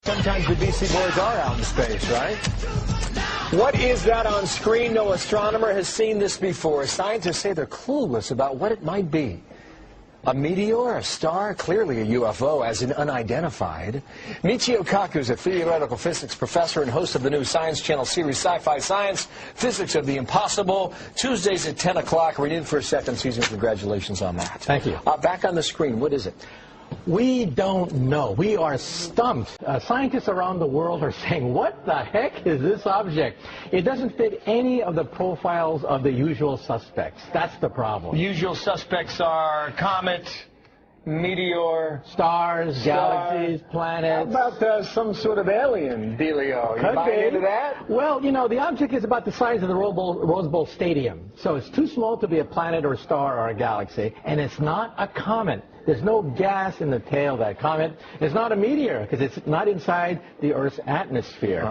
Sometimes the DC boys are out in space, right? What is that on screen? No astronomer has seen this before. Scientists say they're clueless about what it might be. A meteor, a star, clearly a UFO, as in unidentified. Michio Kaku is a theoretical physics professor and host of the new Science Channel series Sci-Fi Science, Physics of the Impossible, Tuesdays at 10 o'clock. We're in for a second season. Congratulations on that. Thank you. Back on the screen, what is it? We don't know. We are stumped. Scientists around the world are saying, what the heck is this object? It doesn't fit any of the profiles of the usual suspects. That's the problem. Usual suspects are comet, meteor, Stars, galaxies, planets. How about some sort of alien dealio? You buy into that? Well, you know, the object is about the size of the Rose Bowl Stadium. So it's too small to be a planet or a star or a galaxy. And it's not a comet. There's no gas in the tail of that comet. It's not a meteor because it's not inside the Earth's atmosphere.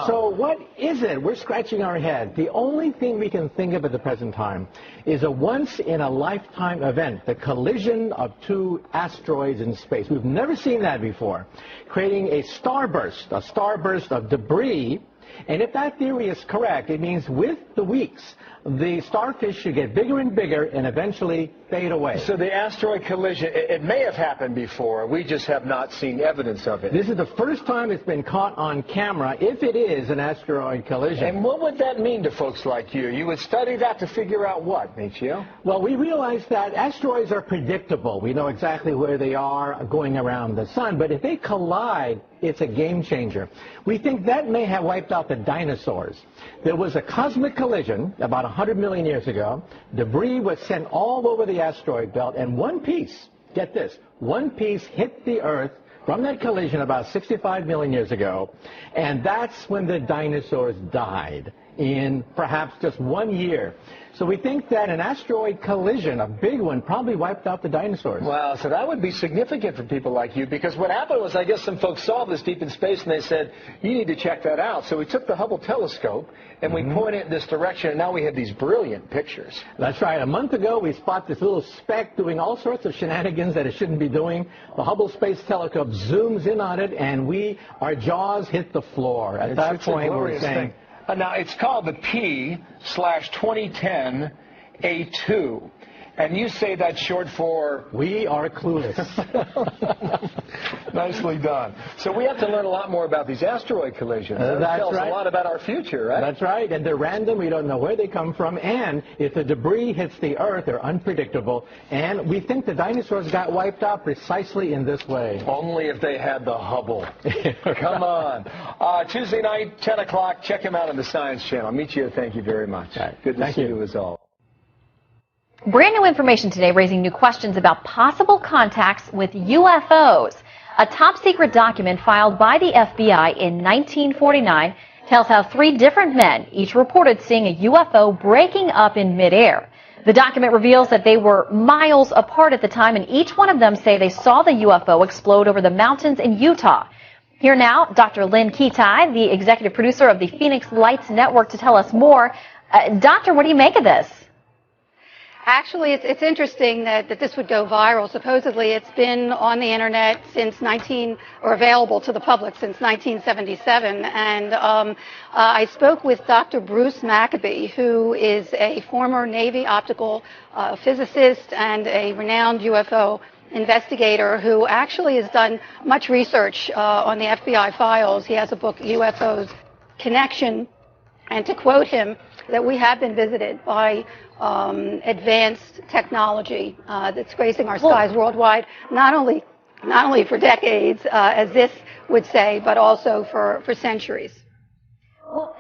So what is it? We're scratching our head. The only thing we can think of at the present time is a once-in-a-lifetime event, the collision of two asteroids in space. We've never seen that before, creating a starburst of debris. And if that theory is correct, it means with the weeks, the starfish should get bigger and bigger and eventually fade away. So the asteroid collision, it may have happened before. We just have not seen evidence of it. This is the first time it's been caught on camera, if it is an asteroid collision. And what would that mean to folks like you? You would study that to figure out what, Michio? Well, we realize that asteroids are predictable. We know exactly where they are going around the sun. But if they collide, it's a game changer. We think that may have wiped out the dinosaurs. There was a cosmic collision about 100 million years ago. Debris was sent all over the asteroid belt, and one piece, get this, one piece hit the Earth from that collision about 65 million years ago, and that's when the dinosaurs died in perhaps just 1 year. So we think that an asteroid collision, a big one, probably wiped out the dinosaurs. Wow, so that would be significant for people like you, because what happened was, I guess some folks saw this deep in space and they said, you need to check that out. So we took the Hubble telescope and we pointed it in this direction, and now we have these brilliant pictures. That's right. A month ago, we spot this little speck doing all sorts of shenanigans that it shouldn't be doing. The Hubble Space Telescope zooms in on it, and our jaws hit the floor. At that point, we're saying... Now, it's called the P/2010 A2. And you say that's short for? We are clueless. Nicely done. So we have to learn a lot more about these asteroid collisions. That tells a lot about our future, right? That's right. And they're random. We don't know where they come from. And if the debris hits the Earth, they're unpredictable. And we think the dinosaurs got wiped out precisely in this way. Only if they had the Hubble. Come on. Tuesday night, 10 o'clock. Check him out on the Science Channel. Michio, thank you very much. Right. Good to see you as always. Brand new information today raising new questions about possible contacts with UFOs. A top secret document filed by the FBI in 1949 tells how 3 different men each reported seeing a UFO breaking up in midair. The document reveals that they were miles apart at the time, and each one of them say they saw the UFO explode over the mountains in Utah. Here now, Dr. Lynn Kitai, the executive producer of the Phoenix Lights Network, to tell us more. Doctor, what do you make of this? Actually, it's interesting that this would go viral. Supposedly, it's been on the internet since available to the public since 1977. And I spoke with Dr. Bruce Maccabee, who is a former Navy optical physicist and a renowned UFO investigator who actually has done much research on the FBI files. He has a book, UFO'S Connection. And to quote him, that we have been visited by advanced technology that's gracing our skies worldwide, not only for decades, as this would say, but also for centuries. Well,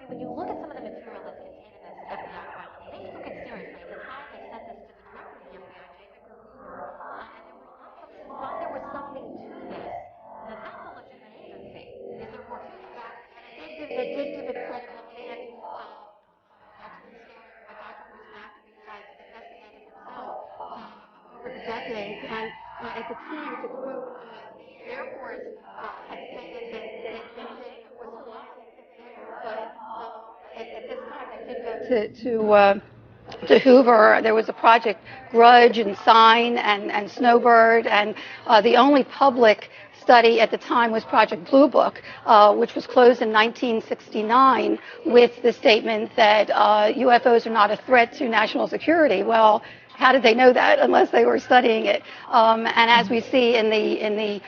when you look at some of the material that's contained in this FBI file, they took it seriously. At the time they sent this to the director of the FBI, and there were thought there was something to this. Now, that's a legitimate agency. Is there more to that? And it did give it credibility, and over the decades, and at the time, to quote the Air Force, had stated that anything was flying there, but at this time, they did go to Hoover. There was a Project Grudge and Sign and Snowbird, and the only public study at the time was Project Blue Book, which was closed in 1969 with the statement that UFOs are not a threat to national security. Well, how did they know that unless they were studying it? And as we see in the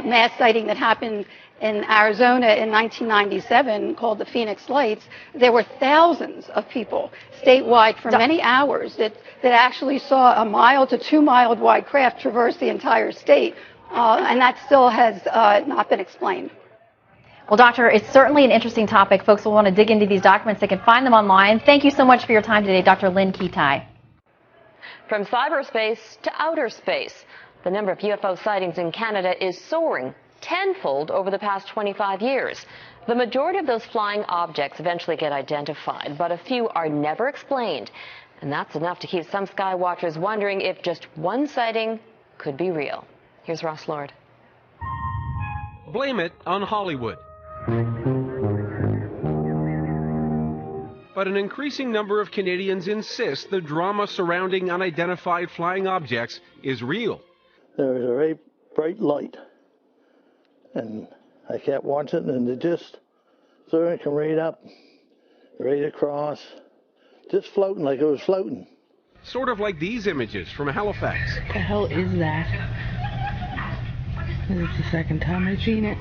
mass sighting that happened in Arizona in 1997 called the Phoenix Lights, there were thousands of people statewide for many hours that actually saw a mile to 2 mile wide craft traverse the entire state. And that still has not been explained. Well, Doctor, it's certainly an interesting topic. Folks will want to dig into these documents. They can find them online. Thank you so much for your time today, Dr. Lynn Kitai. From cyberspace to outer space, the number of UFO sightings in Canada is soaring tenfold over the past 25 years. The majority of those flying objects eventually get identified, but a few are never explained. And that's enough to keep some sky watchers wondering if just one sighting could be real. Here's Ross Lord. Blame it on Hollywood. But an increasing number of Canadians insist the drama surrounding unidentified flying objects is real. There was a very bright light, and I kept watching, and it just sort of come right up, right across, just floating like it was floating. Sort of like these images from Halifax. What the hell is that? This is the second time I've seen it.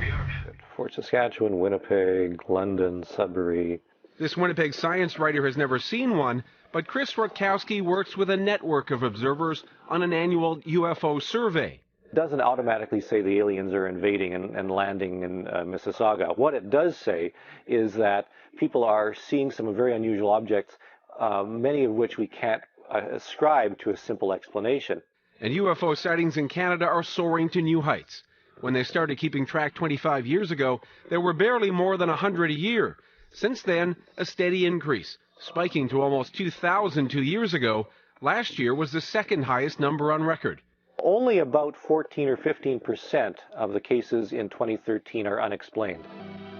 Fort Saskatchewan, Winnipeg, London, Sudbury. This Winnipeg science writer has never seen one, but Chris Rutkowski works with a network of observers on an annual UFO survey. It doesn't automatically say the aliens are invading and landing in Mississauga. What it does say is that people are seeing some very unusual objects, many of which we can't ascribe to a simple explanation. And UFO sightings in Canada are soaring to new heights. When they started keeping track 25 years ago, there were barely more than 100 a year. Since then, a steady increase, spiking to almost 2,000 2 years ago. Last year was the second highest number on record. Only about 14 or 15% of the cases in 2013 are unexplained.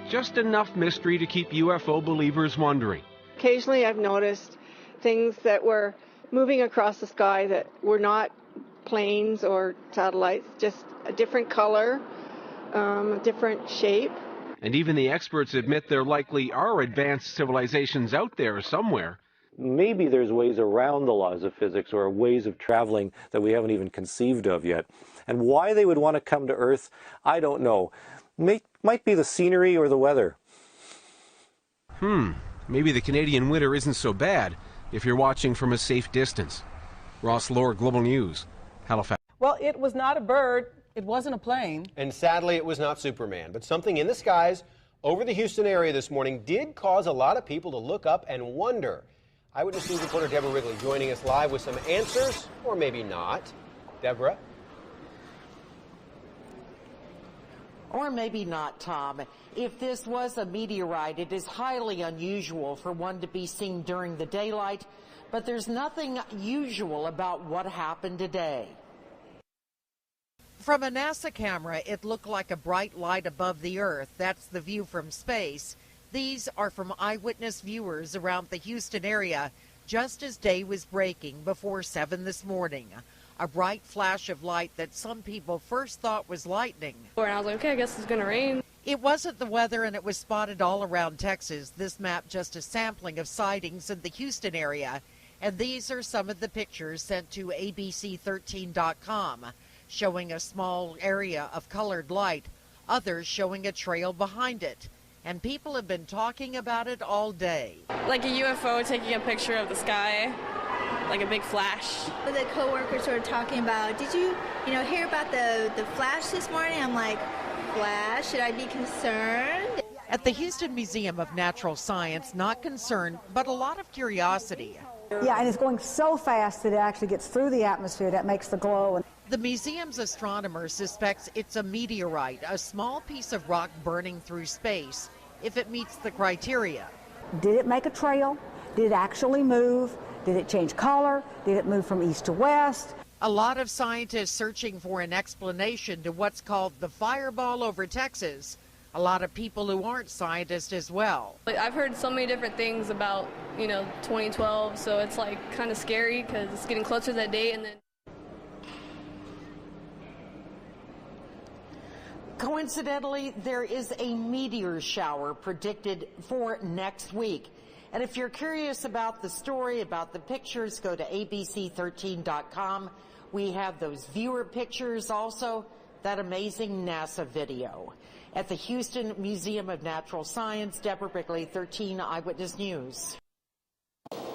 Just enough mystery to keep UFO believers wondering. Occasionally I've noticed things that were moving across the sky that were not planes or satellites, just a different color, a different shape. And even the experts admit there likely are advanced civilizations out there somewhere. Maybe there's ways around the laws of physics or ways of traveling that we haven't even conceived of yet. And why they would want to come to Earth, I don't know. Might be the scenery or the weather. Maybe the Canadian winter isn't so bad if you're watching from a safe distance. Ross Lord, Global News, Halifax. Well, it was not a bird. It wasn't a plane. And sadly, it was not Superman. But something in the skies over the Houston area this morning did cause a lot of people to look up and wonder. Eyewitness News reporter Deborah Wrigley joining us live with some answers, or maybe not. Deborah? Or maybe not, Tom. If this was a meteorite, it is highly unusual for one to be seen during the daylight, but there's nothing usual about what happened today. From a NASA camera, it looked like a bright light above the Earth. That's the view from space. These are from eyewitness viewers around the Houston area just as day was breaking before 7 this morning. A bright flash of light that some people first thought was lightning. And I was like, okay, I guess it's going to rain. It wasn't the weather, and it was spotted all around Texas. This map just a sampling of sightings in the Houston area. And these are some of the pictures sent to ABC13.com. showing a small area of colored light, others showing a trail behind it. And people have been talking about it all day. Like a UFO taking a picture of the sky, like a big flash. The coworkers were talking about, did you hear about the flash this morning? I'm like, flash? Should I be concerned? At the Houston Museum of Natural Science, not concerned, but a lot of curiosity. Yeah, and it's going so fast that it actually gets through the atmosphere. That makes the glow. The museum's astronomer suspects it's a meteorite, a small piece of rock burning through space, if it meets the criteria. Did it make a trail? Did it actually move? Did it change color? Did it move from east to west? A lot of scientists searching for an explanation to what's called the fireball over Texas. A lot of people who aren't scientists as well. I've heard so many different things about, 2012, so it's like kind of scary because it's getting closer to that date. And then Coincidentally, there is a meteor shower predicted for next week. And if you're curious about the story, about the pictures, go to abc13.com. We have those viewer pictures, also that amazing NASA video. At the Houston Museum of Natural Science, Deborah Brickley, 13 Eyewitness News.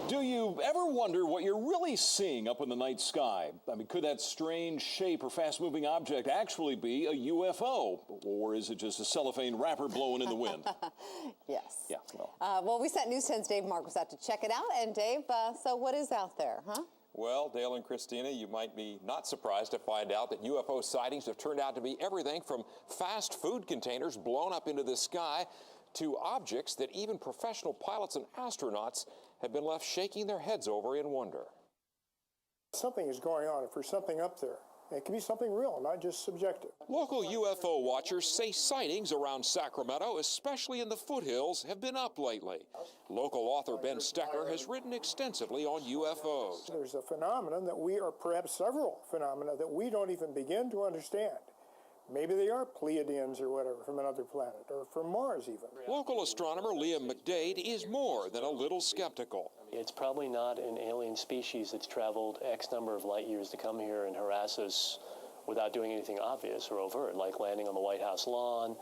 Do you ever wonder what you're really seeing up in the night sky? I mean, could that strange shape or fast-moving object actually be a UFO? Or is it just a cellophane wrapper blowing in the wind? Yes. Yeah, well. Well, we sent News 10's Dave Marcus out to check it out. And Dave, so what is out there, huh? Well, Dale and Christina, you might be not surprised to find out that UFO sightings have turned out to be everything from fast food containers blown up into the sky to objects that even professional pilots and astronauts have been left shaking their heads over in wonder. Something is going on. If there's something up there, it can be something real, not just subjective. Local UFO watchers say sightings around Sacramento, especially in the foothills, have been up lately. Local author Ben Stecker has written extensively on UFOs. There's a phenomenon that or perhaps several phenomena that we don't even begin to understand. Maybe they are Pleiadians or whatever from another planet, or from Mars even. Local astronomer Liam McDade is more than a little skeptical. It's probably not an alien species that's traveled X number of light years to come here and harass us without doing anything obvious or overt, like landing on the White House lawn,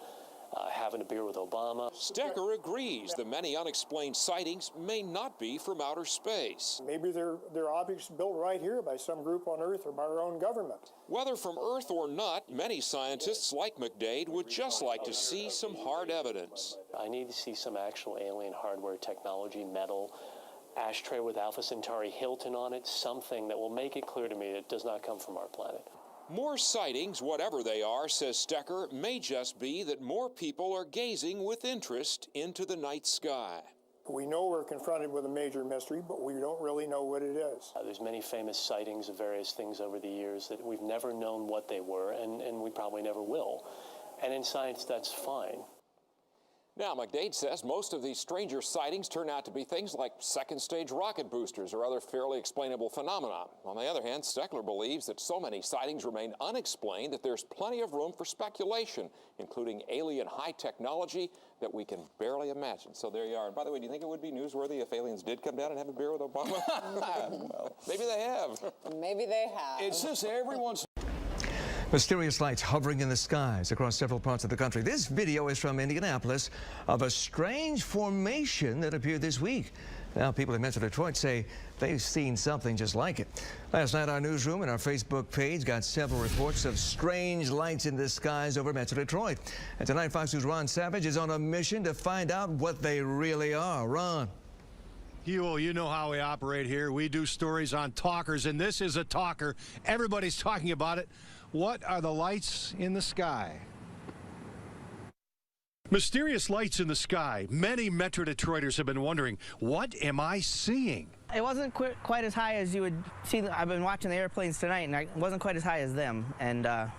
having a beer with Obama. Stecker agrees the many unexplained sightings may not be from outer space. Maybe they're objects built right here by some group on Earth or by our own government. Whether from Earth or not, many scientists like McDade would just like to see some hard evidence. I need to see some actual alien hardware technology, metal, ashtray with Alpha Centauri Hilton on it, something that will make it clear to me that it does not come from our planet. More sightings, whatever they are, says Stecker, may just be that more people are gazing with interest into the night sky. We know we're confronted with a major mystery, but we don't really know what it is. There's many famous sightings of various things over the years that we've never known what they were, and we probably never will. And in science, that's fine. Now, McDade says most of these stranger sightings turn out to be things like second-stage rocket boosters or other fairly explainable phenomena. On the other hand, Steckler believes that so many sightings remain unexplained that there's plenty of room for speculation, including alien high technology that we can barely imagine. So there you are. And by the way, do you think it would be newsworthy if aliens did come down and have a beer with Obama? Well, maybe they have. Maybe they have. It's just everyone's... Mysterious lights hovering in the skies across several parts of the country. This video is from Indianapolis of a strange formation that appeared this week. Now, people in Metro Detroit say they've seen something just like it. Last night, our newsroom and our Facebook page got several reports of strange lights in the skies over Metro Detroit. And tonight, Fox News' Ron Savage is on a mission to find out what they really are. Ron. You know how we operate here. We do stories on talkers, and this is a talker. Everybody's talking about it. What are the lights in the sky? Mysterious lights in the sky. Many Metro Detroiters have been wondering, what am I seeing? It wasn't quite as high as you would see. I've been watching the airplanes tonight, and it wasn't quite as high as them. And I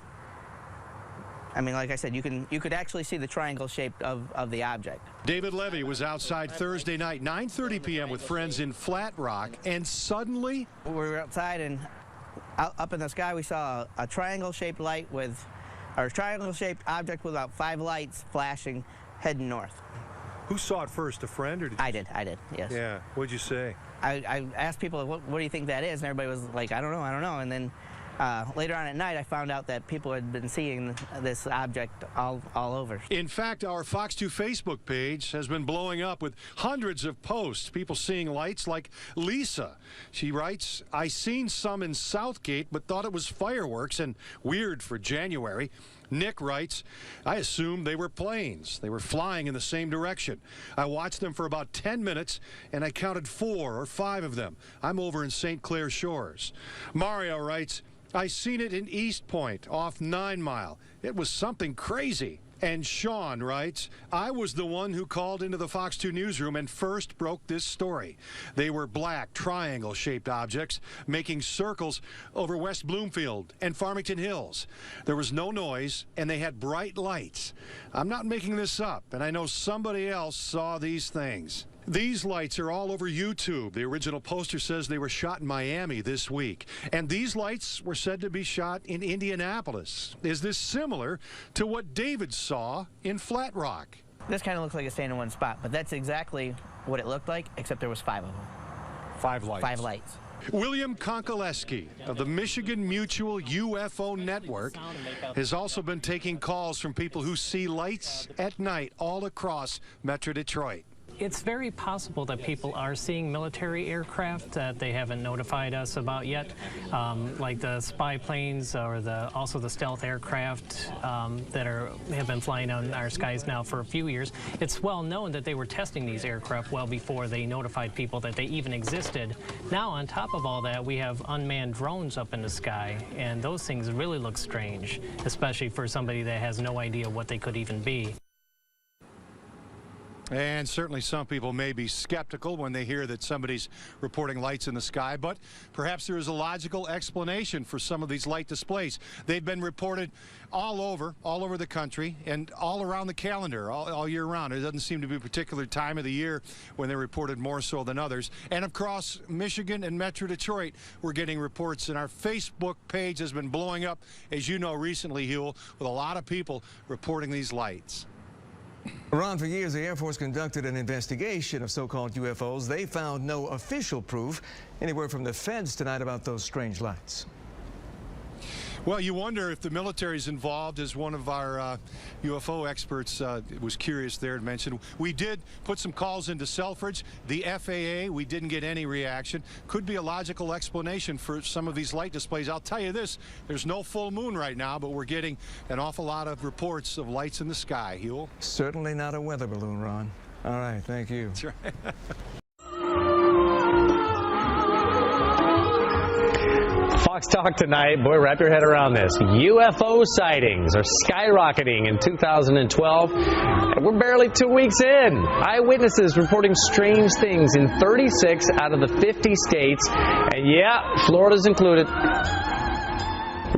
mean, like I said, you could actually see the triangle shape of the object. David Levy was outside Thursday night, 9:30 p.m. with friends in Flat Rock, and suddenly... We were outside, and up in the sky, we saw a triangle-shaped light with, or a triangle-shaped object with about 5 lights flashing, heading north. Who saw it first, a friend, or did you... I did, yes. Yeah, what'd you say? I asked people, what do you think that is? And everybody was like, I don't know. And then later on at night, I found out that people had been seeing this object all over. In fact, our Fox 2 Facebook page has been blowing up with hundreds of posts, people seeing lights like Lisa. She writes, I seen some in Southgate, but thought it was fireworks and weird for January. Nick writes, I assumed they were planes. They were flying in the same direction. I watched them for about 10 minutes, and I counted 4 or 5 of them. I'm over in St. Clair Shores. Mario writes, I seen it in East Point, off 9 Mile. It was something crazy. And Sean writes, I was the one who called into the Fox 2 newsroom and first broke this story. They were black, triangle-shaped objects making circles over West Bloomfield and Farmington Hills. There was no noise, and they had bright lights. I'm not making this up, and I know somebody else saw these things. These lights are all over YouTube. The original poster says they were shot in Miami this week. And these lights were said to be shot in Indianapolis. Is this similar to what David saw in Flat Rock? This kind of looks like a stand in one spot, but that's exactly what it looked like, except there was 5 of them. 5 lights. 5 lights. William Konkoleski of the Michigan Mutual UFO Network has also been taking calls from people who see lights at night all across Metro Detroit. It's very possible that people are seeing military aircraft that they haven't notified us about yet, like the spy planes or also the stealth aircraft that have been flying on our skies now for a few years. It's well known that they were testing these aircraft well before they notified people that they even existed. Now, on top of all that, we have unmanned drones up in the sky, and those things really look strange, especially for somebody that has no idea what they could even be. And certainly some people may be skeptical when they hear that somebody's reporting lights in the sky, but perhaps there is a logical explanation for some of these light displays. They've been reported all over the country and all around the calendar, all year round. It doesn't seem to be a particular time of the year when they're reported more so than others. And across Michigan and Metro Detroit, we're getting reports, and our Facebook page has been blowing up, as you know, recently, Huel, with a lot of people reporting these lights. Ron, for years, the Air Force conducted an investigation of so-called UFOs. They found no official proof. Any word from the feds tonight about those strange lights? Well, you wonder if the military's involved, as one of our UFO experts was curious there and mentioned. We did put some calls into Selfridge, the FAA. We didn't get any reaction. Could be a logical explanation for some of these light displays. I'll tell you this, there's no full moon right now, but we're getting an awful lot of reports of lights in the sky. Huel? Certainly not a weather balloon, Ron. All right, thank you. That's right. Fox Talk tonight. Boy, wrap your head around this. UFO sightings are skyrocketing in 2012. And we're barely 2 weeks in. Eyewitnesses reporting strange things in 36 out of the 50 states. And yeah, Florida's included.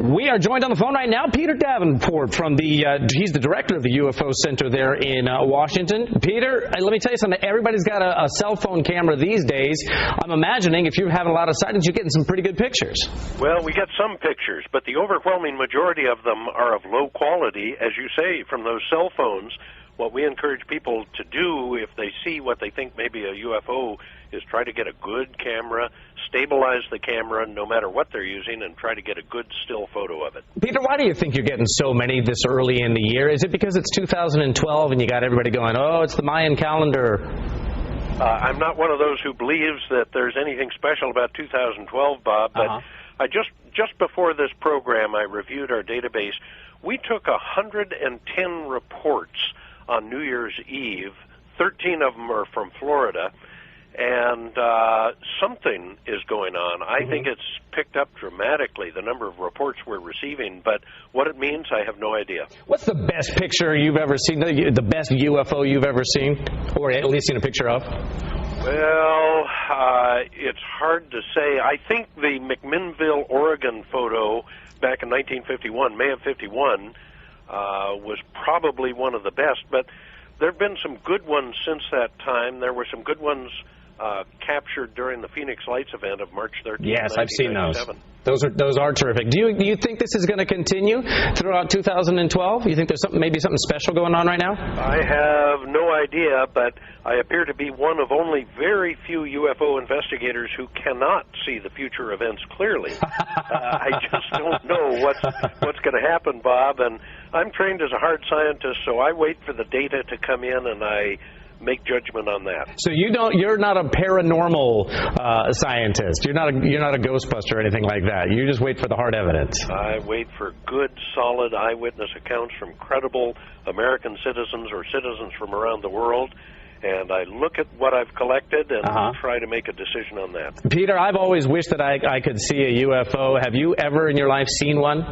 We are joined on the phone right now, Peter Davenport from he's the director of the UFO Center there in Washington. Peter, let me tell you something. Everybody's got a cell phone camera these days. I'm imagining if you're having a lot of sightings, you're getting some pretty good pictures. Well, we get some pictures, but the overwhelming majority of them are of low quality, as you say, from those cell phones. What we encourage people to do if they see what they think may be a UFO is try to get a good camera, stabilize the camera no matter what they're using, and try to get a good still photo of it. Peter, why do you think you're getting so many this early in the year? Is it because it's 2012 and you got everybody going, oh, it's the Mayan calendar? I'm not one of those who believes that there's anything special about 2012, Bob, but I just before this program, I reviewed our database. We took 110 reports on New Year's Eve. 13 of them are from Florida, and something is going on. I think it's picked up dramatically, the number of reports we're receiving, but what it means, I have no idea. What's the best picture you've ever seen, the best UFO you've ever seen, or at least seen a picture of? Well, it's hard to say. I think the McMinnville, Oregon photo back in 1951, May of 51, was probably one of the best, but there have been some good ones since that time. There were some good ones captured during the Phoenix Lights event of March 13th. Yes, I've seen those. Those are terrific. Do you think this is going to continue throughout 2012? You think there's maybe something special going on right now? I have no idea, but I appear to be one of only very few UFO investigators who cannot see the future events clearly. I just don't know what's going to happen, Bob, and I'm trained as a hard scientist, so I wait for the data to come in and I make judgment on that. So you're not a paranormal scientist. You're not a ghostbuster or anything like that. You just wait for the hard evidence. I wait for good, solid eyewitness accounts from credible American citizens or citizens from around the world, and I look at what I've collected and try to make a decision on that. Peter, I've always wished that I could see a UFO. Have you ever in your life seen one?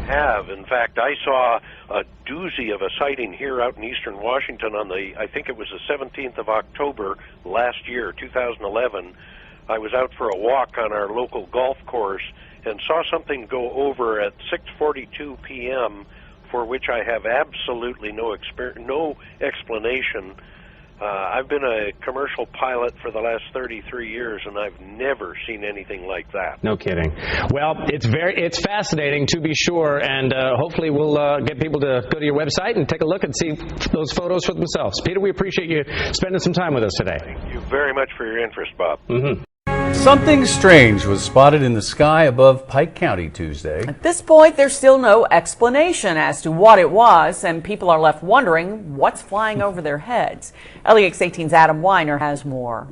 Have. In fact, I saw a doozy of a sighting here out in eastern Washington on I think it was the 17th of October last year, 2011. I was out for a walk on our local golf course and saw something go over at 6:42 p.m. for which I have absolutely no explanation. I've been a commercial pilot for the last 33 years, and I've never seen anything like that. No kidding. Well, it's fascinating to be sure, and hopefully we'll get people to go to your website and take a look and see those photos for themselves. Peter, we appreciate you spending some time with us today. Thank you very much for your interest, Bob. Mm-hmm. Something strange was spotted in the sky above Pike County Tuesday. At this point, there's still no explanation as to what it was, and people are left wondering what's flying over their heads. LEX 18's Adam Weiner has more.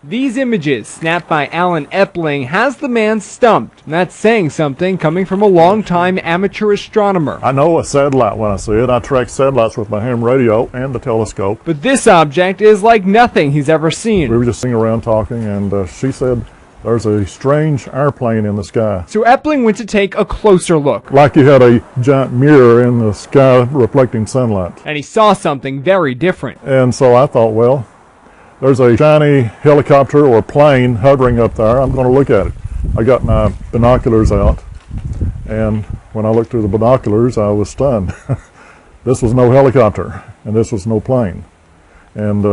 These images, snapped by Alan Epling, has the man stumped. That's saying something coming from a long-time amateur astronomer. I know a satellite when I see it. I track satellites with my ham radio and the telescope. But this object is like nothing he's ever seen. We were just sitting around talking, and she said there's a strange airplane in the sky. So Epling went to take a closer look. Like you had a giant mirror in the sky reflecting sunlight. And he saw something very different. And so I thought, well, there's a shiny helicopter or plane hovering up there. I'm going to look at it. I got my binoculars out, and when I looked through the binoculars, I was stunned. This was no helicopter, and this was no plane. And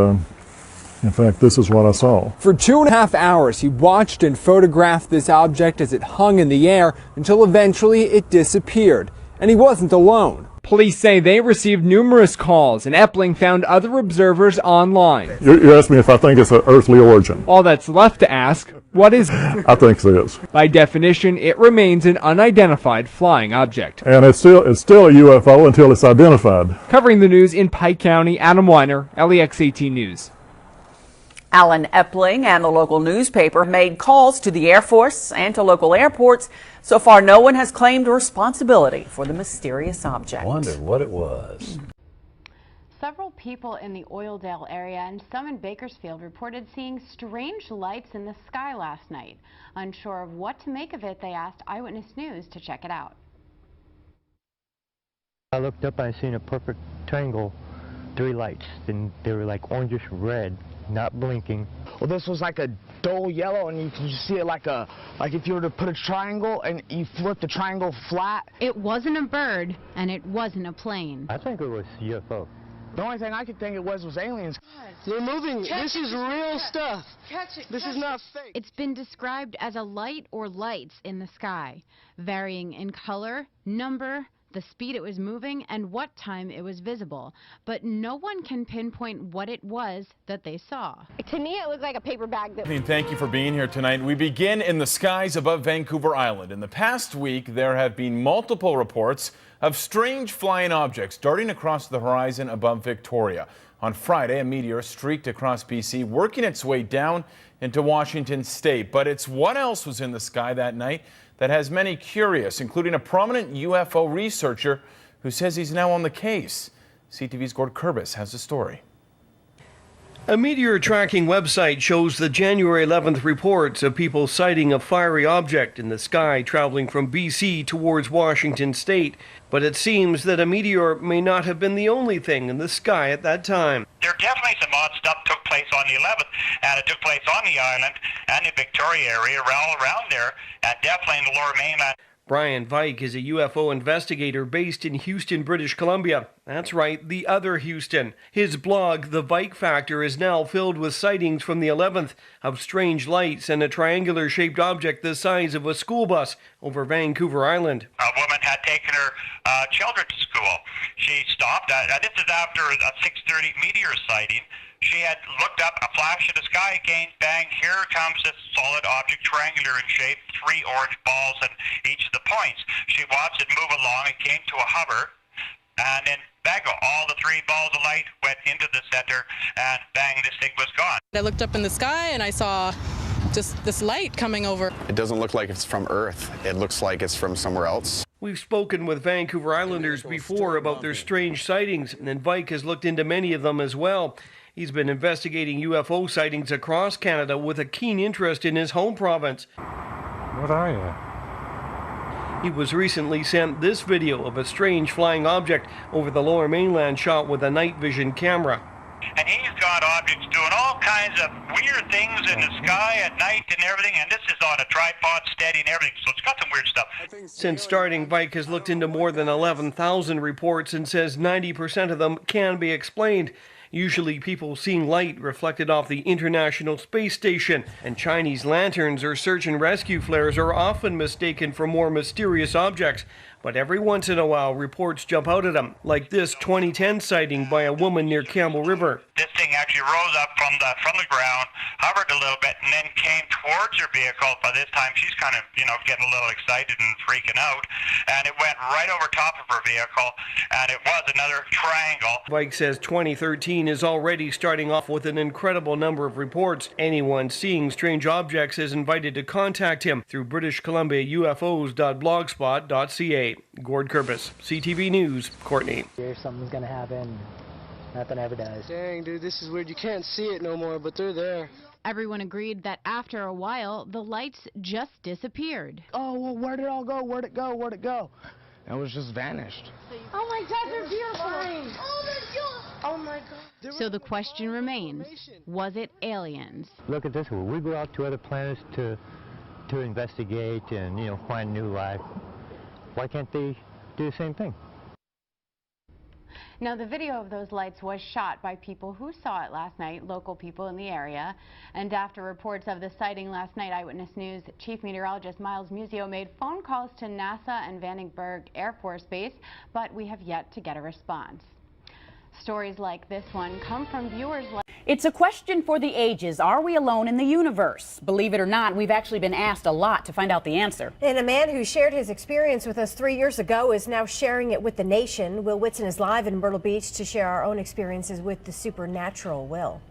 in fact, this is what I saw. For 2.5 hours, he watched and photographed this object as it hung in the air until eventually it disappeared. And he wasn't alone. Police say they received numerous calls, and Epling found other observers online. You asked me if I think it's an earthly origin. All that's left to ask, what is it? I think it is. By definition, it remains an unidentified flying object. And it's still a UFO until it's identified. Covering the news in Pike County, Adam Weiner, LEX 18 News. Alan Epling and the local newspaper made calls to the Air Force and to local airports. So far, no one has claimed responsibility for the mysterious object. I wondered what it was. Several people in the Oildale area and some in Bakersfield reported seeing strange lights in the sky last night. Unsure of what to make of it, they asked Eyewitness News to check it out. I looked up and I seen a perfect triangle, 3 lights, and they were like orangish red, not blinking. Well, this was like a dull yellow, and you can see it like if you were to put a triangle and you flip the triangle flat. It wasn't a bird, and it wasn't a plane. I think it was UFO. The only thing I could think it was aliens. They're moving. This is real stuff. This is not fake. It's been described as a light or lights in the sky, varying in color, number, the speed it was moving, and what time it was visible. But no one can pinpoint what it was that they saw. To me, it looked like a paper bag. Thank you for being here tonight. We begin in the skies above Vancouver Island. In the past week, there have been multiple reports of strange flying objects darting across the horizon above Victoria. On Friday, a meteor streaked across BC, working its way down into Washington state. But it's what else was in the sky that night that has many curious, including a prominent UFO researcher who says he's now on the case. CTV's Gord Kurbis has the story. A meteor tracking website shows the January 11th reports of people sighting a fiery object in the sky traveling from BC towards Washington state. But it seems that a meteor may not have been the only thing in the sky at that time. There definitely some odd stuff took place on the 11th, and it took place on the island and the Victoria area, all around there, and definitely in the lower mainland. Brian Vike is a UFO investigator based in Houston, British Columbia. That's right, the other Houston. His blog, The Vike Factor, is now filled with sightings from the 11th of strange lights and a triangular-shaped object the size of a school bus over Vancouver Island. A woman had taken her children to school. She stopped. This is after a 6:30 meteor sighting. She had looked up, a flash in the sky again, bang, here comes this solid object, triangular in shape, 3 orange balls at each of the points. She watched it move along, it came to a hover, and then bang, all the 3 balls of light went into the center, and bang, this thing was gone. I looked up in the sky and I saw just this light coming over. It doesn't look like it's from Earth. It looks like it's from somewhere else. We've spoken with Vancouver Islanders before about their strange sightings, and Vike has looked into many of them as well. He's been investigating UFO sightings across Canada with a keen interest in his home province. What are you? He was recently sent this video of a strange flying object over the lower mainland shot with a night vision camera. And he's got objects doing all kinds of weird things in the sky at night and everything, and this is on a tripod steady and everything, so it's got some weird stuff. Since starting, Vike has looked into more than 11,000 reports and says 90% of them can be explained. Usually people seeing light reflected off the International Space Station, and Chinese lanterns or search and rescue flares are often mistaken for more mysterious objects. But every once in a while, reports jump out at them, like this 2010 sighting by a woman near Campbell River. This thing actually rose up from the ground, hovered a little bit, and then came towards her vehicle. By this time, she's kind of, getting a little excited and freaking out, and it went right over top of her vehicle, and it was another triangle. Vike says 2013 is already starting off with an incredible number of reports. Anyone seeing strange objects is invited to contact him through British Columbia UFOs.blogspot.ca. Gord Kerpis, CTV News, Courtney. If something's gonna happen, nothing ever does. Dang, dude, this is weird. You can't see it no more, but they're there. Everyone agreed that after a while, the lights just disappeared. Oh, well, where'd it all go? Where'd it go? Where'd it go? And it was just vanished. Oh my God, they're beautiful. Oh, they're beautiful. Oh my God. So the question remains, was it aliens? Look at this one. We go out to other planets to investigate and, find new life. Why can't they do the same thing? Now, the video of those lights was shot by people who saw it last night, local people in the area. And after reports of the sighting last night, Eyewitness News Chief Meteorologist Miles Musio made phone calls to NASA and Vandenberg Air Force Base, but we have yet to get a response. Stories like this one come from viewers like... It's a question for the ages. Are we alone in the universe? Believe it or not, we've actually been asked a lot to find out the answer. And a man who shared his experience with us 3 years ago is now sharing it with the nation. Will Whitson is live in Myrtle Beach to share our own experiences with the supernatural. Will.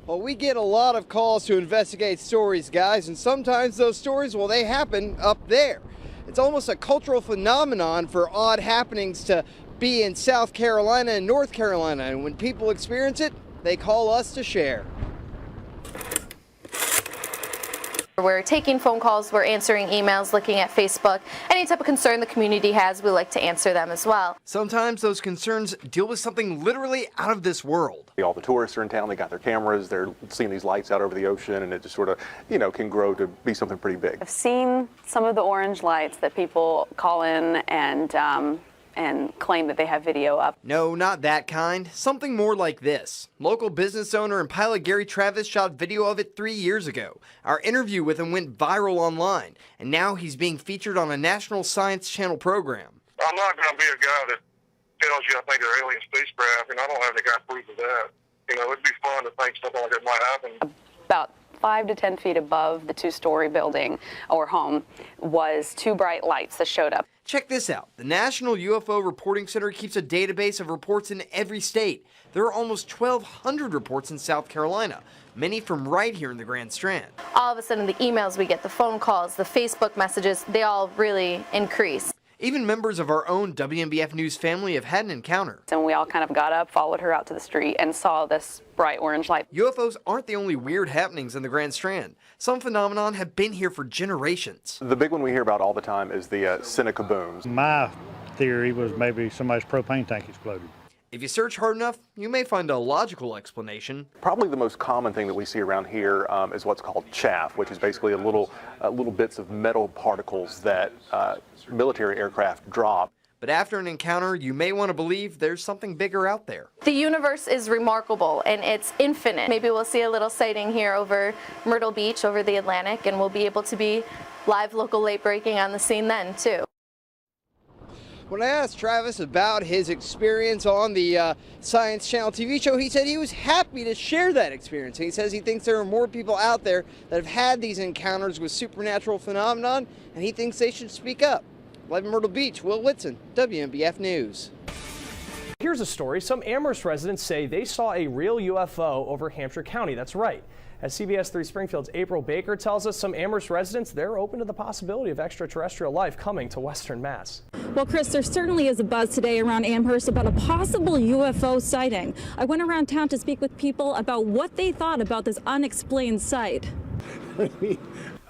Well, we get a lot of calls to investigate stories, guys, and sometimes those stories, well, they happen up there. It's almost a cultural phenomenon for odd happenings to be in South Carolina and North Carolina, and when people experience it, they call us to share. We're taking phone calls, we're answering emails, looking at Facebook. Any type of concern the community has, we like to answer them as well. Sometimes those concerns deal with something literally out of this world. All the tourists are in town, they got their cameras, they're seeing these lights out over the ocean, and it just sort of, can grow to be something pretty big. I've seen some of the orange lights that people call in and claim that they have video up. No, not that kind. Something more like this. Local business owner and pilot Gary Travis shot video of it 3 years ago. Our interview with him went viral online, and now he's being featured on a National Science Channel program. I'm not going to be a guy that tells you I think they're alien spacecraft, and I don't have any guy proof of that. It'd be fun to think something like that might happen. About 5 to 10 feet above the two-story building or home was two bright lights that showed up. Check this out. The National UFO Reporting Center keeps a database of reports in every state. There are almost 1,200 reports in South Carolina, many from right here in the Grand Strand. All of a sudden, the emails we get, the phone calls, the Facebook messages, they all really increase. Even members of our own WNBF News family have had an encounter. And we all kind of got up, followed her out to the street, and saw this bright orange light. UFOs aren't the only weird happenings in the Grand Strand. Some phenomenon have been here for generations. The big one we hear about all the time is the Seneca booms. My theory was maybe somebody's propane tank exploded. If you search hard enough, you may find a logical explanation. Probably the most common thing that we see around here is what's called chaff, which is basically little bits of metal particles that military aircraft drop. But after an encounter, you may want to believe there's something bigger out there. The universe is remarkable and it's infinite. Maybe we'll see a little sighting here over Myrtle Beach, over the Atlantic, and we'll be able to be live local late breaking on the scene then too. When I asked Travis about his experience on the Science Channel TV show, he said he was happy to share that experience. He says he thinks there are more people out there that have had these encounters with supernatural phenomenon, and he thinks they should speak up. Live in Myrtle Beach, Will Whitson, WNBF News. Here's a story. Some Amherst residents say they saw a real UFO over Hampshire County. That's right. As CBS 3 Springfield's April Baker tells us, some Amherst residents, they're open to the possibility of extraterrestrial life coming to Western Mass. Well, Chris, there certainly is a buzz today around Amherst about a possible UFO sighting. I went around town to speak with people about what they thought about this unexplained sight.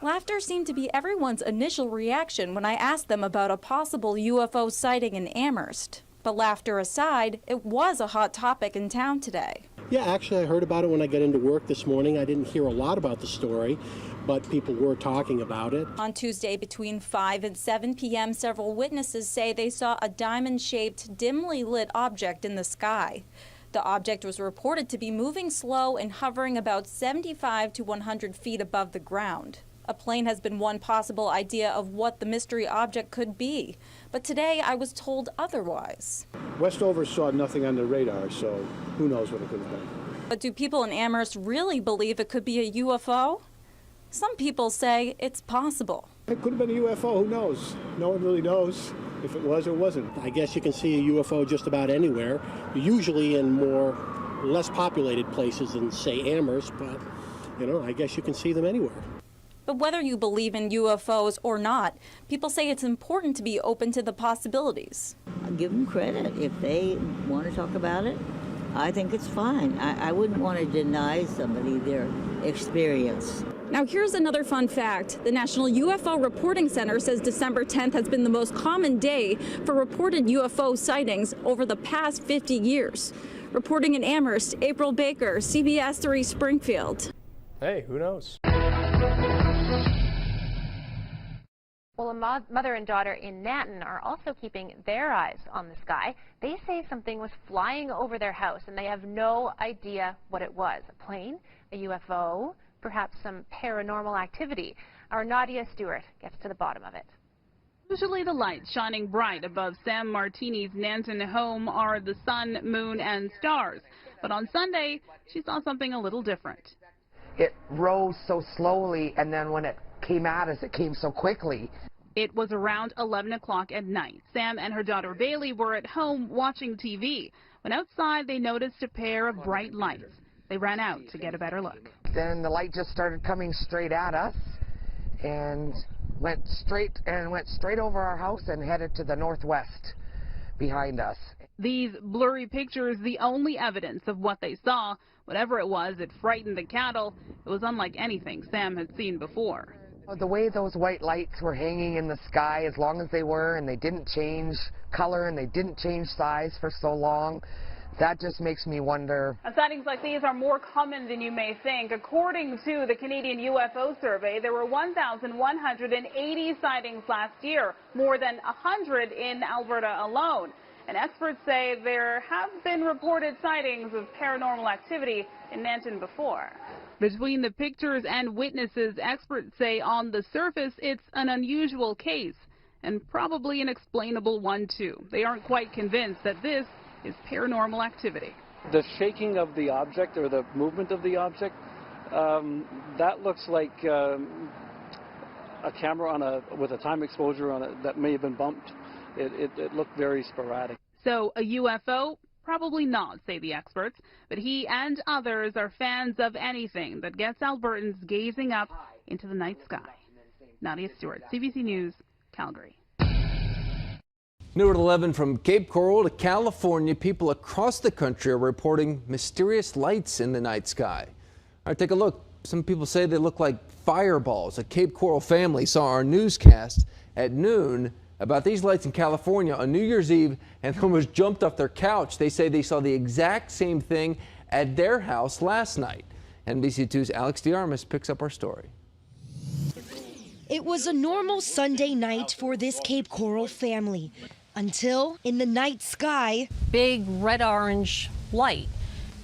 Laughter seemed to be everyone's initial reaction when I asked them about a possible UFO sighting in Amherst. But laughter aside, it was a hot topic in town today. Yeah, actually I heard about it when I got into work this morning. I didn't hear a lot about the story, but people were talking about it. On Tuesday between 5 and 7 p.m., several witnesses say they saw a diamond-shaped, dimly lit object in the sky. The object was reported to be moving slow and hovering about 75 to 100 feet above the ground. A plane has been one possible idea of what the mystery object could be, but today I was told otherwise. Westover saw nothing on the radar, so who knows what it could have been. But do people in Amherst really believe it could be a UFO? Some people say it's possible. It could have been a UFO, who knows? No one really knows if it was or wasn't. I guess you can see a UFO just about anywhere, usually in less populated places than, say, Amherst, but, I guess you can see them anywhere. But whether you believe in UFOs or not, people say it's important to be open to the possibilities. I'll give them credit. If they want to talk about it, I think it's fine. I wouldn't want to deny somebody their experience. Now here's another fun fact. The National UFO Reporting Center says December 10th has been the most common day for reported UFO sightings over the past 50 years. Reporting in Amherst, April Baker, CBS 3 Springfield. Hey, who knows? Well, a mother and daughter in Nanton are also keeping their eyes on the sky. They say something was flying over their house, and they have no idea what it was. A plane, a UFO, perhaps some paranormal activity. Our Nadia Stewart gets to the bottom of it. Usually the lights shining bright above Sam Martini's Nanton home are the sun, moon, and stars. But on Sunday, she saw something a little different. It rose so slowly, and then when it came at us, it came so quickly. It was around 11 o'clock at night. Sam and her daughter Bailey were at home watching TV. When outside, they noticed a pair of bright lights. They ran out to get a better look. Then the light just started coming straight at us and went straight over our house and headed to the northwest behind us. These blurry pictures, the only evidence of what they saw. Whatever it was, it frightened the cattle. It was unlike anything Sam had seen before. The way those white lights were hanging in the sky as long as they were, and they didn't change color and they didn't change size for so long, that just makes me wonder. Sightings like these are more common than you may think. According to the Canadian UFO survey, there were 1,180 sightings last year, more than 100 in Alberta alone. And experts say there have been reported sightings of paranormal activity in Nanton before. Between the pictures and witnesses, experts say on the surface it's an unusual case, and probably an explainable one too. They aren't quite convinced that this is paranormal activity. The shaking of the object or the movement of the object, that looks like a camera with a time exposure on it that may have been bumped. It looked very sporadic. So a UFO? Probably not, say the experts, but he and others are fans of anything that gets Albertans gazing up into the night sky. Nadia Stewart, CBC News, Calgary. New at 11, from Cape Coral to California, people across the country are reporting mysterious lights in the night sky. All right, take a look. Some people say they look like fireballs. A Cape Coral family saw our newscast at noon about these lights in California on New Year's Eve and almost jumped off their couch. They say they saw the exact same thing at their house last night. NBC2's Alex DeArmas picks up our story. It was a normal Sunday night for this Cape Coral family until in the night sky, big red-orange light.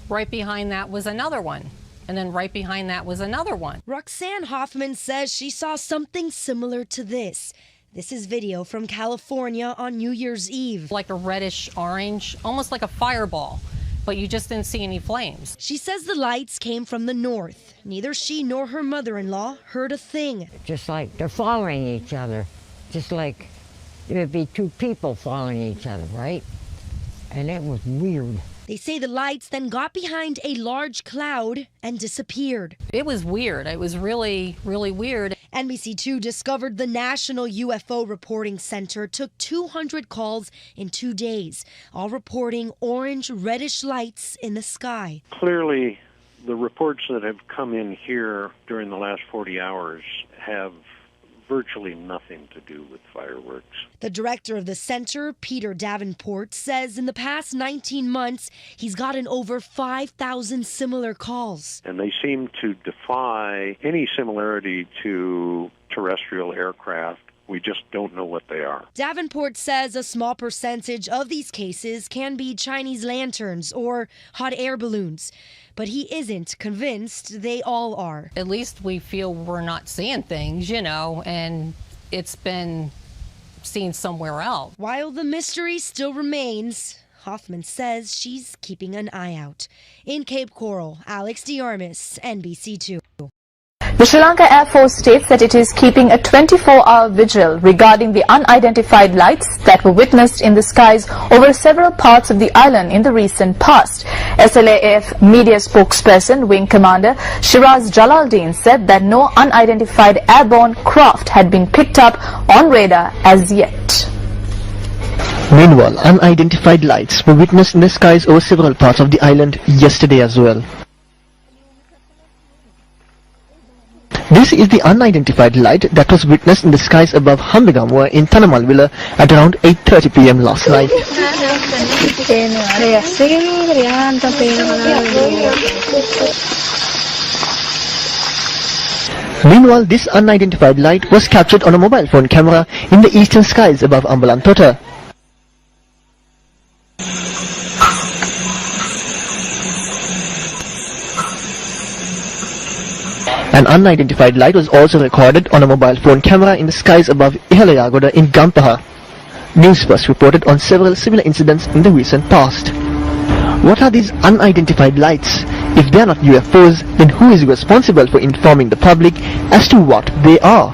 Right behind that was another one. And then right behind that was another one. Roxanne Hoffman says she saw something similar to this. This is video from California on New Year's Eve. Like a reddish orange, almost like a fireball, but you just didn't see any flames. She says the lights came from the north. Neither she nor her mother-in-law heard a thing. Just like they're following each other, just like it would be two people following each other, right? And it was weird. They say the lights then got behind a large cloud and disappeared. It was weird. It was really, really weird. NBC2 discovered the National UFO Reporting Center took 200 calls in 2 days, all reporting orange, reddish lights in the sky. Clearly, the reports that have come in here during the last 40 hours have virtually nothing to do with fireworks. The director of the center, Peter Davenport, says in the past 19 months, he's gotten over 5,000 similar calls. And they seem to defy any similarity to terrestrial aircraft. We just don't know what they are. Davenport says a small percentage of these cases can be Chinese lanterns or hot air balloons, but he isn't convinced they all are. At least we feel we're not seeing things, you know, and it's been seen somewhere else. While the mystery still remains, Hoffman says she's keeping an eye out. In Cape Coral, Alex DeArmas, NBC2. The Sri Lanka Air Force states that it is keeping a 24-hour vigil regarding the unidentified lights that were witnessed in the skies over several parts of the island in the recent past. SLAF media spokesperson, Wing Commander Shiraz Jalaldin said that no unidentified airborne craft had been picked up on radar as yet. Meanwhile, unidentified lights were witnessed in the skies over several parts of the island yesterday as well. This is the unidentified light that was witnessed in the skies above Hambegamwa in Tanamalvilla at around 8:30 p.m. last night. Meanwhile, this unidentified light was captured on a mobile phone camera in the eastern skies above Ambalantota. An unidentified light was also recorded on a mobile phone camera in the skies above Ihalayagoda in Gampaha. News First reported on several similar incidents in the recent past. What are these unidentified lights? If they are not UFOs, then who is responsible for informing the public as to what they are?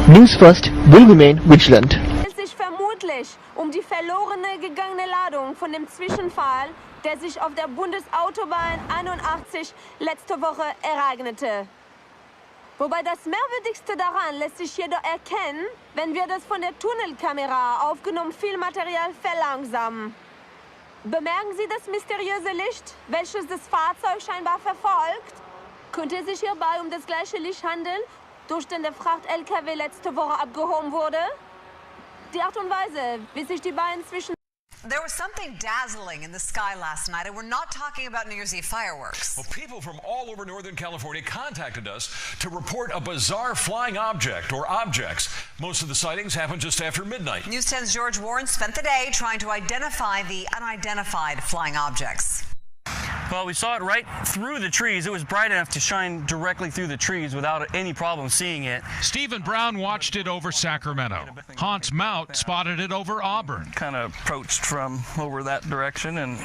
News First will remain vigilant. Es sich vermutlich die verlorene gegangene Ladung von dem Zwischenfall, der sich auf der Bundesautobahn 81 letzte Woche ereignete. Wobei das Merkwürdigste daran lässt sich jedoch erkennen, wenn wir das von der Tunnelkamera aufgenommene Filmmaterial verlangsamen. Bemerken Sie das mysteriöse Licht, welches das Fahrzeug scheinbar verfolgt? Könnte es sich hierbei das gleiche Licht handeln, durch den der Fracht-LKW letzte Woche abgehoben wurde? Die Art und Weise, wie sich die beiden zwischen There was something dazzling in the sky last night, and we're not talking about New Year's Eve fireworks. Well, people from all over Northern California contacted us to report a bizarre flying object or objects. Most of the sightings happened just after midnight. News 10's George Warren spent the day trying to identify the unidentified flying objects. Well, we saw it right through the trees. It was bright enough to shine directly through the trees without any problem seeing it. Stephen Brown watched it over Sacramento. Hans Mount spotted it over Auburn. Kind of approached from over that direction and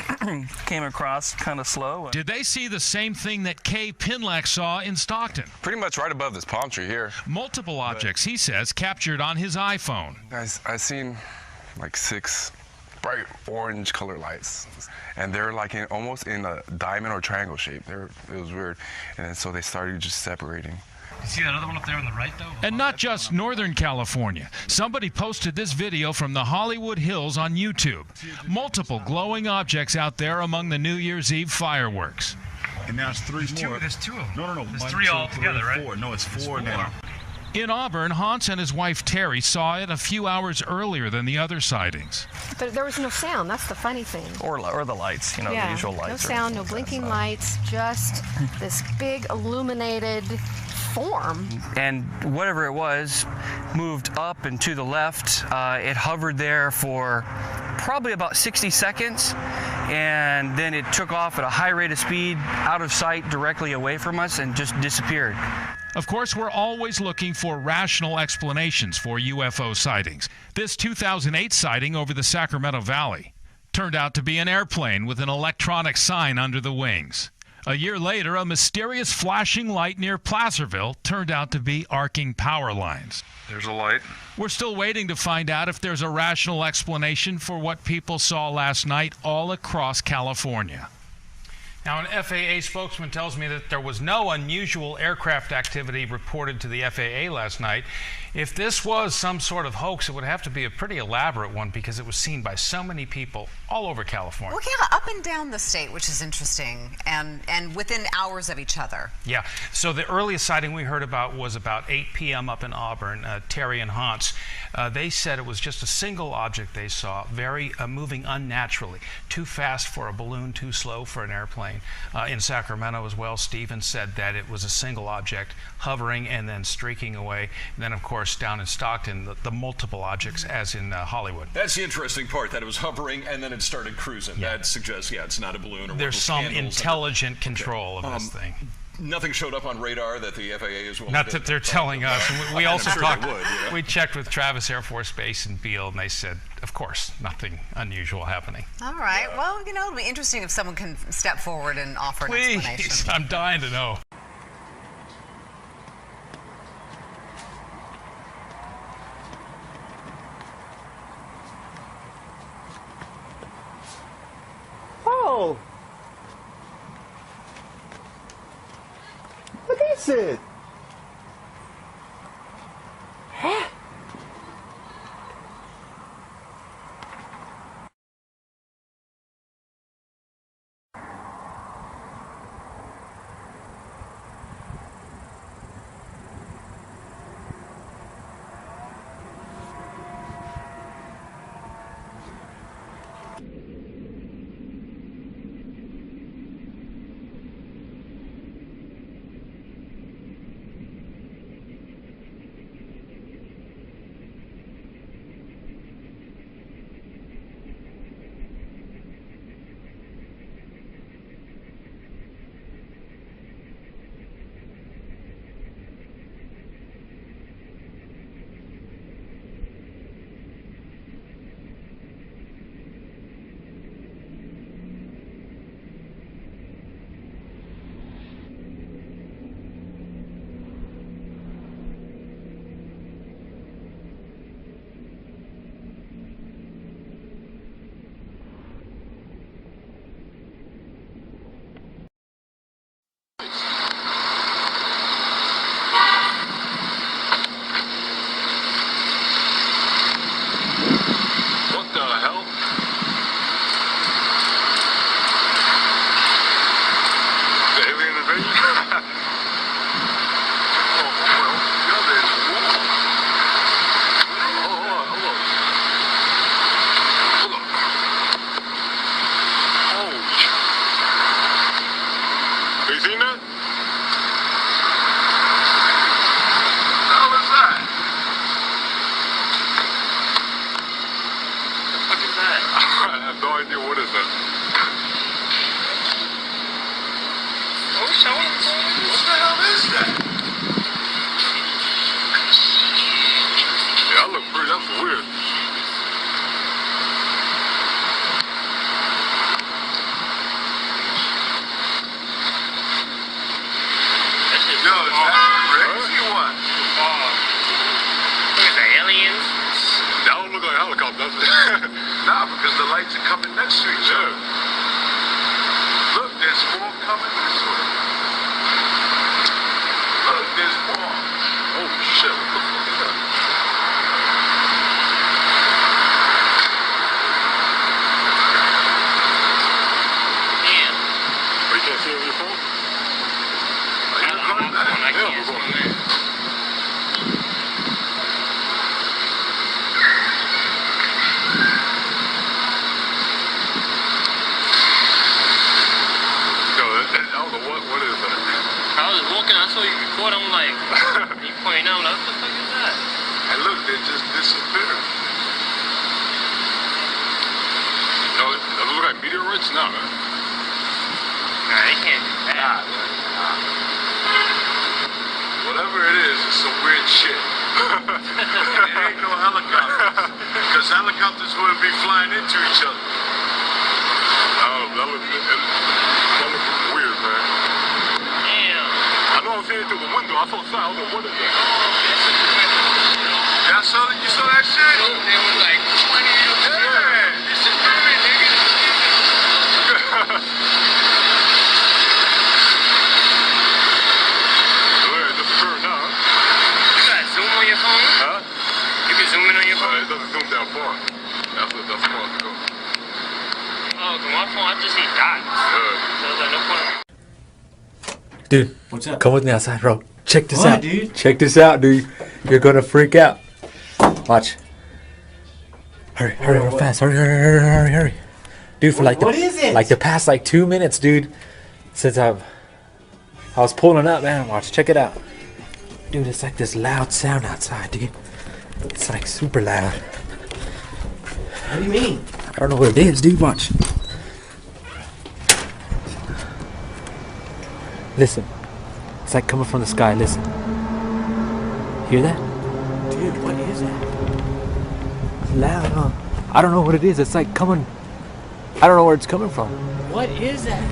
came across kind of slow. Did they see the same thing that Kay Pinlack saw in Stockton? Pretty much right above this palm tree here. Multiple objects, he says, captured on his iPhone. I seen like 6 bright orange color lights, and they're like almost in a diamond or triangle shape. It was weird, and so they started just separating. You see that other one up there on the right, though? And not just Northern California. Somebody posted this video from the Hollywood Hills on YouTube. Multiple glowing objects out there among the New Year's Eve fireworks. And now it's 3 more. There's 2 of them. No. There's 1, 3 2, all 3, together, right? 4. No, it's 4 now. In Auburn, Hans and his wife Terry saw it a few hours earlier than the other sightings. But there was no sound. That's the funny thing. Or the lights, the usual lights. No sound, no blinking lights, just this big illuminated form. And whatever it was moved up and to the left. It hovered there for probably about 60 seconds, and then it took off at a high rate of speed out of sight directly away from us and just disappeared. Of course, we're always looking for rational explanations for UFO sightings. This 2008 sighting over the Sacramento Valley turned out to be an airplane with an electronic sign under the wings. A year later, a mysterious flashing light near Placerville turned out to be arcing power lines. There's a light. We're still waiting to find out if there's a rational explanation for what people saw last night all across California. Now, an FAA spokesman tells me that there was no unusual aircraft activity reported to the FAA last night. If this was some sort of hoax, it would have to be a pretty elaborate one because it was seen by so many people all over California. Well, yeah, up and down the state, which is interesting, and within hours of each other. Yeah, so the earliest sighting we heard about was about 8 p.m. up in Auburn. Terry and Hans, they said it was just a single object they saw, very moving unnaturally, too fast for a balloon, too slow for an airplane. In Sacramento as well, Stephen said that it was a single object hovering and then streaking away. And then, of course, down in Stockton, the multiple objects, as in Hollywood. That's the interesting part, that it was hovering and then it started cruising. Yeah. That suggests, yeah, it's not a balloon or there's some intelligent control of this thing. Nothing showed up on radar that the FAA is willing Not that they're telling us. We also talked. Yeah. We checked with Travis Air Force Base in Beale, and they said, of course, nothing unusual happening. All right. Yeah. Well, you know, it'll be interesting if someone can step forward and offer an explanation. Please, I'm dying to know. Oh! What is it? Huh? Nah, because the lights are coming next to each other. Look, there's more coming this way. Look, there's more. Oh shit, what the fuck is that? Damn. Oh, you can't see it on your phone? I can't see it. I saw you record, I'm like, you pointing out, what the fuck is that? And look, they just disappeared. No, does it look like meteorites? No, man. Nah, they can't do that. Nah. Whatever it is, it's some weird shit. It ain't no helicopters. Because helicopters wouldn't be flying into each other. That looks weird, man. I know I'm seeing it through the window. I saw the side. I was like, what is that? Yeah, you saw that shit? There was like 20 of them. Yeah, this is very nigga. Dude, what's up? Come with me outside, bro. Check this What, out, dude? Check this out, dude. You're gonna freak out. Watch. Hurry, real fast. Hurry. Dude, for What is it? Like the past 2 minutes, dude. Since I was pulling up, man. Watch, check it out. Dude, it's like this loud sound outside, dude. It's like super loud. What do you mean? I don't know what it is, dude. Watch. Listen. It's like coming from the sky. Listen. Hear that? Dude, what is that? It's loud, huh? I don't know what it is. It's like coming. I don't know where it's coming from. What is that?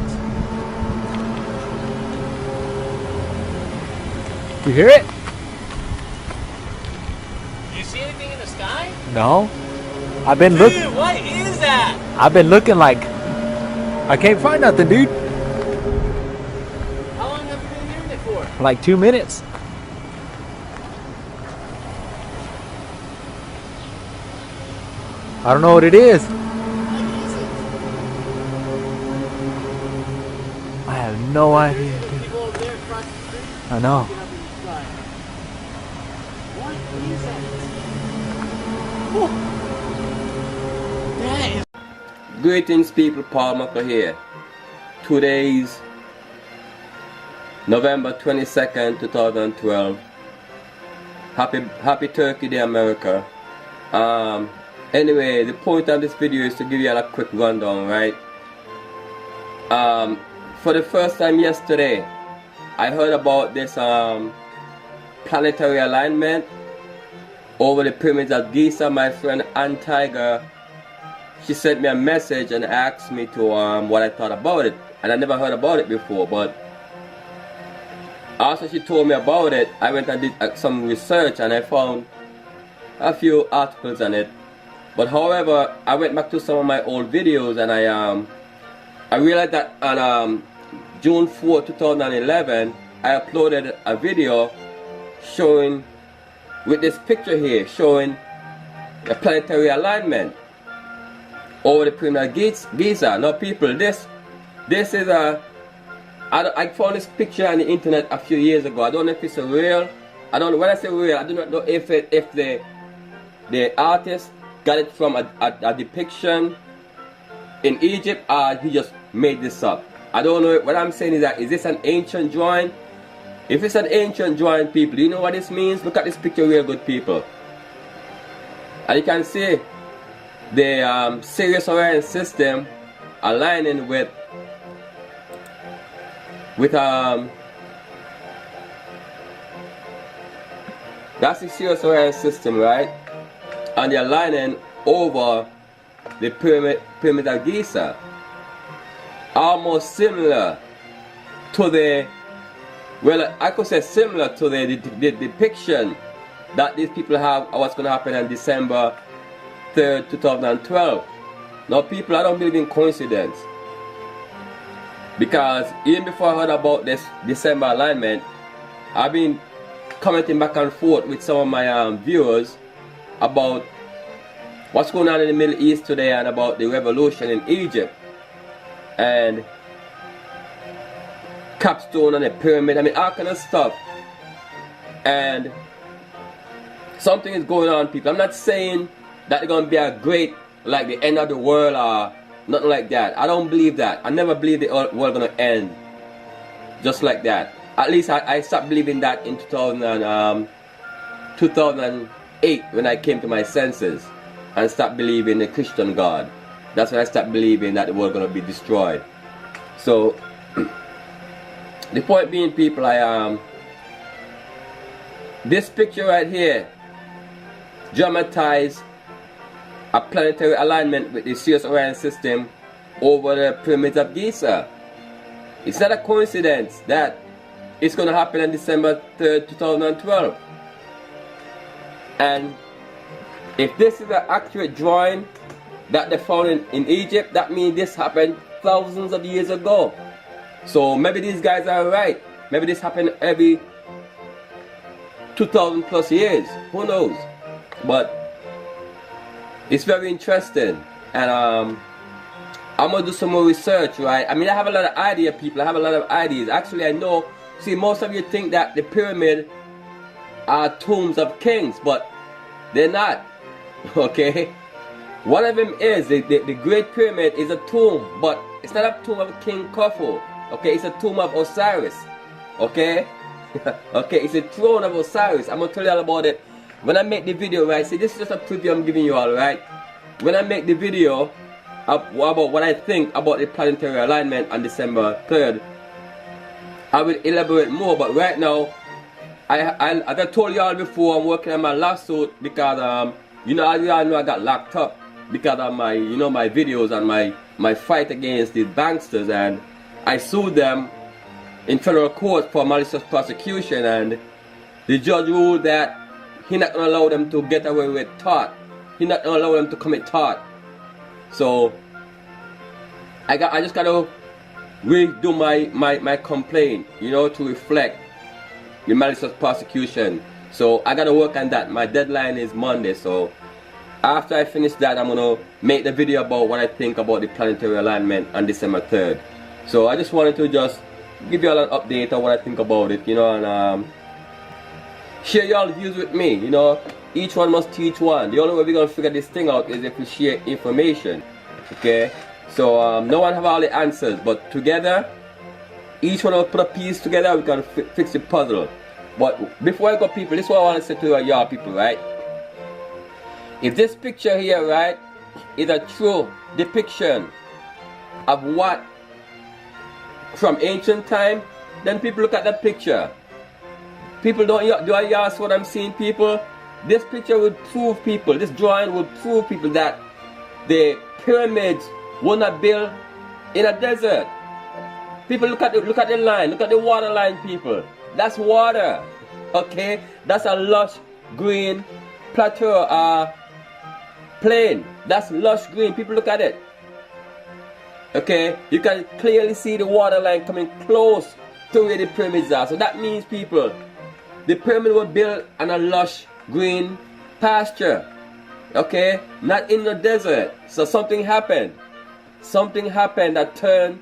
You hear it? You see anything in the sky? No. I've been looking. Dude, what is that? I've been looking like I can't find nothing, dude. How long have you been hearing it for? Like 2 minutes. I don't know what it is. I have no idea. People over there across the street. I know. What is that? That is. Greetings, people. Paul Mucker here. Today's November 22nd, 2012. Happy Turkey Day, America. Anyway, the point of this video is to give you a quick rundown, right? For the first time yesterday, I heard about this planetary alignment over the pyramids of Giza. My friend Ann Tiger, she sent me a message and asked me to what I thought about it, and I never heard about it before. But after she told me about it, I went and did some research and I found a few articles on it. But however, I went back to some of my old videos and I realized that on June 4, 2011, I uploaded a video showing, with this picture here, showing a planetary alignment over the pyramid of Giza. Now people, this is I found this picture on the internet a few years ago. I don't know if it's real. When I say real, I do not know if the artist got it from a depiction in Egypt or he just made this up. I don't know. What I'm saying is that, is this an ancient drawing? If it's an ancient drawing, people, do you know what this means? Look at this picture real good, people. And you can see the Sirius Orion system aligning with that's the Sirius Orion system, right? And they're aligning over the pyramid of Giza, almost similar to the, well, I could say similar to the depiction that these people have of what's going to happen on December 3rd, 2012. Now people, I don't believe in coincidence, because even before I heard about this December alignment, I've been commenting back and forth with some of my viewers about what's going on in the Middle East today and about the revolution in Egypt and capstone and the pyramid, I mean all kind of stuff. And something is going on, people. I'm not saying that it's going to be a great, like the end of the world or nothing like that. I don't believe that. I never believed the world going to end just like that. At least I stopped believing that in 2008 when I came to my senses and stopped believing the Christian God. That's when I stopped believing that the world going to be destroyed. So the point being, people, this picture right here dramatized a planetary alignment with the Sirius Orion system over the pyramids of Giza. It's not a coincidence that it's going to happen on December 3rd, 2012. And if this is an accurate drawing that they found in Egypt, that means this happened thousands of years ago. So maybe these guys are right. Maybe this happened every 2,000 plus years. Who knows? But it's very interesting. And I'm going to do some more research, right? I mean, I have a lot of ideas, people. I have a lot of ideas. Actually, I know See, most of you think that the pyramid are tombs of kings, but they're not. Okay? One of them is, the Great Pyramid is a tomb, but it's not a tomb of King Khufu. Okay? It's a tomb of Osiris. Okay? Okay, it's a throne of Osiris. I'm gonna tell you all about it when I make the video, right? See, this is just a preview I'm giving you all, right? When I make the video about what I think about the planetary alignment on December 3rd, I will elaborate more, but right now, as I told y'all before, I'm working on my lawsuit because, you know, as y'all know, I got locked up because of my, you know, my videos and my fight against these banksters, and I sued them in federal court for malicious prosecution, and the judge ruled that he's not going to allow them to get away with tort. He's not going to allow them to commit tort. So I just got to redo my complaint, you know, to reflect the malicious prosecution. So I got to work on that. My deadline is Monday, so after I finish that, I'm going to make the video about what I think about the planetary alignment on December 3rd. So I just wanted to just give you all an update on what I think about it, you know, and share your views with me, you know. Each one must teach one. The only way we're going to figure this thing out is if we share information, okay? So no one have all the answers, but together, each one will put a piece together, we can fix the puzzle. But before I go, people, this is what I want to say to y'all people, right? If this picture here, right, is a true depiction of what from ancient time, then people look at that picture. People do I ask what I'm seeing, people? This picture would prove people, this drawing would prove people that the pyramids were not built in a desert. People look at the line, look at the water line, people. That's water. Okay? That's a lush green plateau plain. That's lush green. People look at it. Okay, you can clearly see the water line coming close to where the pyramids are. So that means, people, the pyramid was built on a lush green pasture. Okay, not in the desert. So something happened. Something happened that turned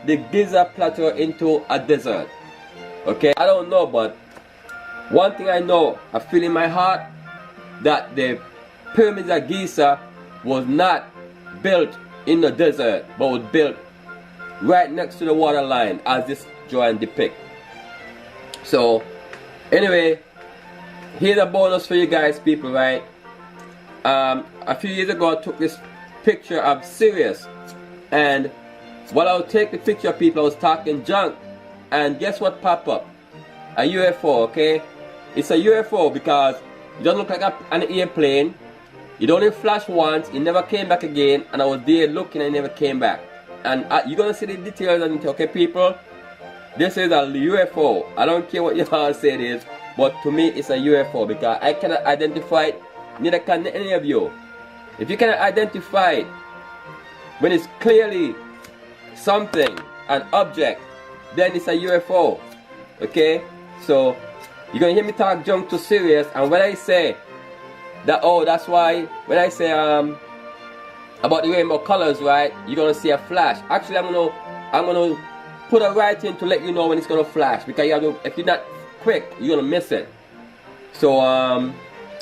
the Giza plateau into a desert. Okay, I don't know, but one thing I know, I feel in my heart that the pyramids of Giza was not built in the desert, but was built right next to the water line, as this drawing depicts. So anyway, here's a bonus for you guys, people, right? A few years ago I took this picture of Sirius, and while I would take the picture, people, I was talking junk, and guess what popped up? A UFO. Okay, it's a UFO because it doesn't look like an airplane. It only flashed once, it never came back again, and I was there looking and it never came back. And you're gonna see the details on it, okay, people? This is a UFO. I don't care what y'all say it is, but to me it's a UFO because I cannot identify it, neither can any of you. If you cannot identify it when it's clearly something, an object, then it's a UFO. Okay? So you're gonna hear me talk junk to Sirius, and when I say that, oh, that's why when I say about the rainbow colors, right, you're gonna see a flash. Actually, I'm gonna put a writing to let you know when it's gonna flash, because you have to, if you're not quick, you're gonna miss it. So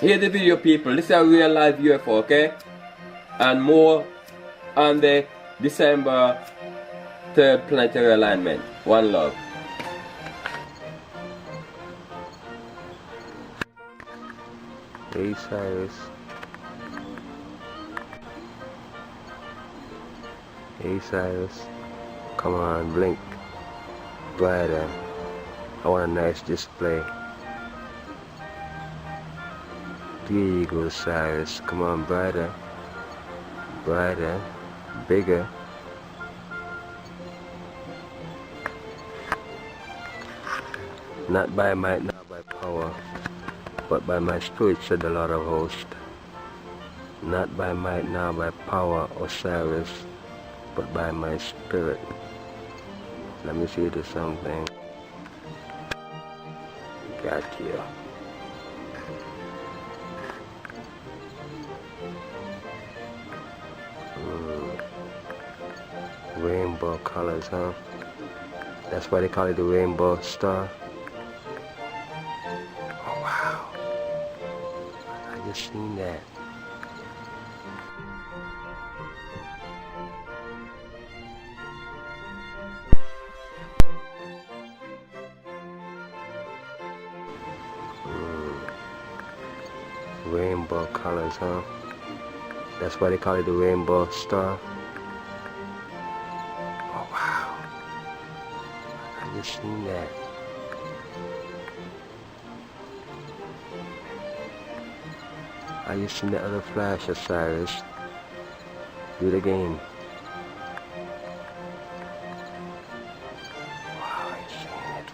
here's the video, people. This is a real live UFO, okay? And more on the December 3rd planetary alignment. One love. Hey Cyrus. Hey Cyrus. Come on, blink. Brighter. I want a nice display. There you go, Cyrus. Come on, brighter. Brighter. Bigger. Not by might, not by power, but by my spirit, said the Lord of hosts. Not by might, nor by power, Osiris, but by my spirit. Let me see you do something. Got you. Rainbow colors, huh? That's why they call it the rainbow star. Oh wow. I just seen that. Rainbow colors, huh? That's why they call it the rainbow star. Oh wow. I just seen that. I just seen the other flash, Osiris. Do it again. Wow, I seen it.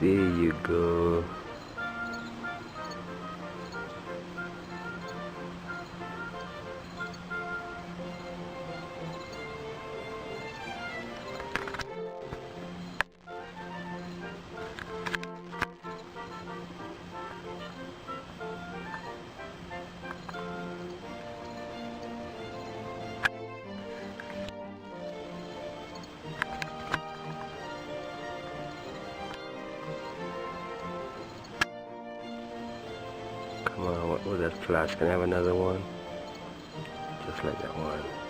There you go. Come on, what was that flash? Can I have another one? Just like that one.